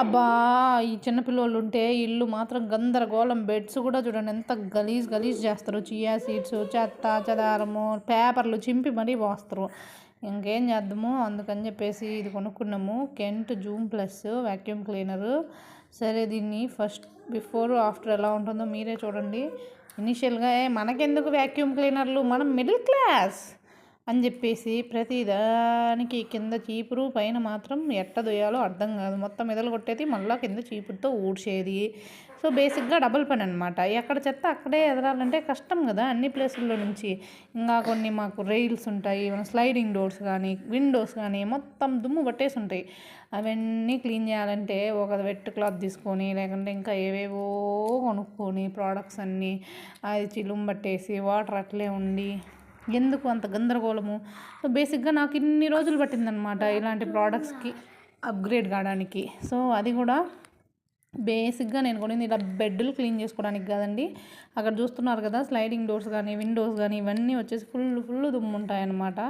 అబ్బా! ఈ చిన్న పిల్లోళ్ళుంటే ఇల్లు మాత్రం గందరగోళం. బెడ్స్ గూడా చూడండి ఎంత గలీజ్ గలీజ్ చేస్తారు. చియా సీడ్స్, చెత్త చెదారము, పేపర్లు చింపి మరీ పోస్తారు. ఇంకేం చేద్దాము, అందుకని చెప్పేసి ఇది కొనుక్కున్నాము. Kent Zoom plus vacuum cleaner. సరే దీన్ని ఫస్ట్ బిఫోర్ ఆఫ్టర్ ఎలా ఉంటుందో మీరే చూడండి. ఇనీషియల్గా మనకెందుకు వాక్యూమ్ క్లీనర్లు, మనం మిడిల్ క్లాస్ అని చెప్పేసి ప్రతిదానికి కింద చీపురు, పైన మాత్రం ఎట్ట దొయ్యాలో అర్థం కాదు. మొత్తం ఎదలు కొట్టేది, మళ్ళీ కింద చీపురుతో ఊడ్చేది. సో బేసిక్గా డబుల్ పని అనమాట. ఎక్కడ చెత్త అక్కడే ఎదరాలంటే కష్టం కదా అన్ని ప్లేసుల్లో నుంచి. ఇంకా కొన్ని మాకు రైల్స్ ఉంటాయి, స్లైడింగ్ డోర్స్ కానీ విండోస్ కానీ మొత్తం దుమ్ము పట్టేసి ఉంటాయి. అవన్నీ క్లీన్ చేయాలంటే ఒక వెట్ క్లాత్ తీసుకొని, లేకుంటే ఇంకా ఏవేవో కొనుక్కొని ప్రోడక్ట్స్ అన్నీ అది చిలుం పట్టేసి వాటర్ అట్లే ఉండి ఎందుకు అంత గందరగోళము. సో బేసిక్గా నాకు ఇన్ని రోజులు పట్టిందనమాట ఇలాంటి ప్రోడక్ట్స్కి అప్గ్రేడ్ కావడానికి. సో అది కూడా బేసిక్గా నేను కొనింది ఇలా బెడ్లు క్లీన్ చేసుకోవడానికి కాదండి. అక్కడ చూస్తున్నారు కదా స్లైడింగ్ డోర్స్ కానీ విండోస్ కానీ ఇవన్నీ వచ్చేసి ఫుల్ దుమ్ము ఉంటాయన్నమాట.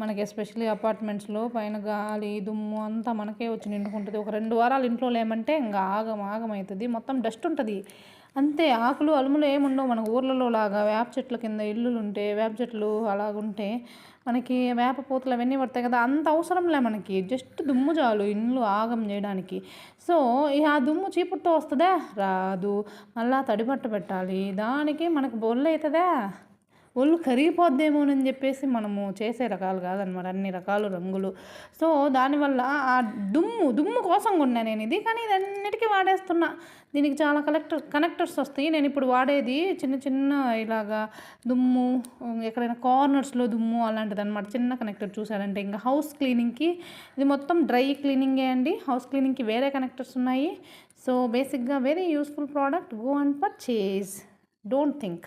మనకి ఎస్పెషల్లీ అపార్ట్మెంట్స్లో పైన గాలి దుమ్ము అంతా మనకే వచ్చి నిండుకుంటుంది. ఒక 2 వారాలు ఇంట్లో లేమంటే ఇంకా ఆగం అవుతుంది. మొత్తం డస్ట్ ఉంటుంది అంతే. ఆకులు అలుములు ఏముండవు మన ఊర్లలో లాగా. వేప చెట్ల కింద ఇల్లులు ఉంటే, వేప చెట్లు అలాగుంటే మనకి వేప పూతలు అవన్నీ పడతాయి కదా, అంత అవసరంలే మనకి. జస్ట్ దుమ్ము చాలు ఇల్లు ఆగం చేయడానికి. సో ఆ దుమ్ము చీపురుతో వస్తుందా? రాదు. మళ్ళీ తడిబట్ట పెట్టాలి, దానికి మనకు బొల్లు అవుతుందా? ఒళ్ళు కరిగిపోద్దేమోనని చెప్పేసి మనము చేసే రకాలు కాదనమాట, అన్ని రకాలు రంగులు. సో దానివల్ల ఆ దుమ్ము కోసం కొన్నా నేను ఇది. కానీ ఇది అన్నిటికీ వాడేస్తున్నా. దీనికి చాలా కనెక్టర్స్ వస్తాయి. నేను ఇప్పుడు వాడేది చిన్న ఇలాగా దుమ్ము ఎక్కడైనా కార్నర్స్లో దుమ్ము అలాంటిది అనమాట. చిన్న కనెక్టర్ చూసారంటే. ఇంకా హౌస్ క్లీనింగ్కి ఇది మొత్తం డ్రై క్లీనింగే అండి. హౌస్ క్లీనింగ్కి వేరే కనెక్టర్స్ ఉన్నాయి. సో బేసిక్గా very useful product. Go and purchase, don't think.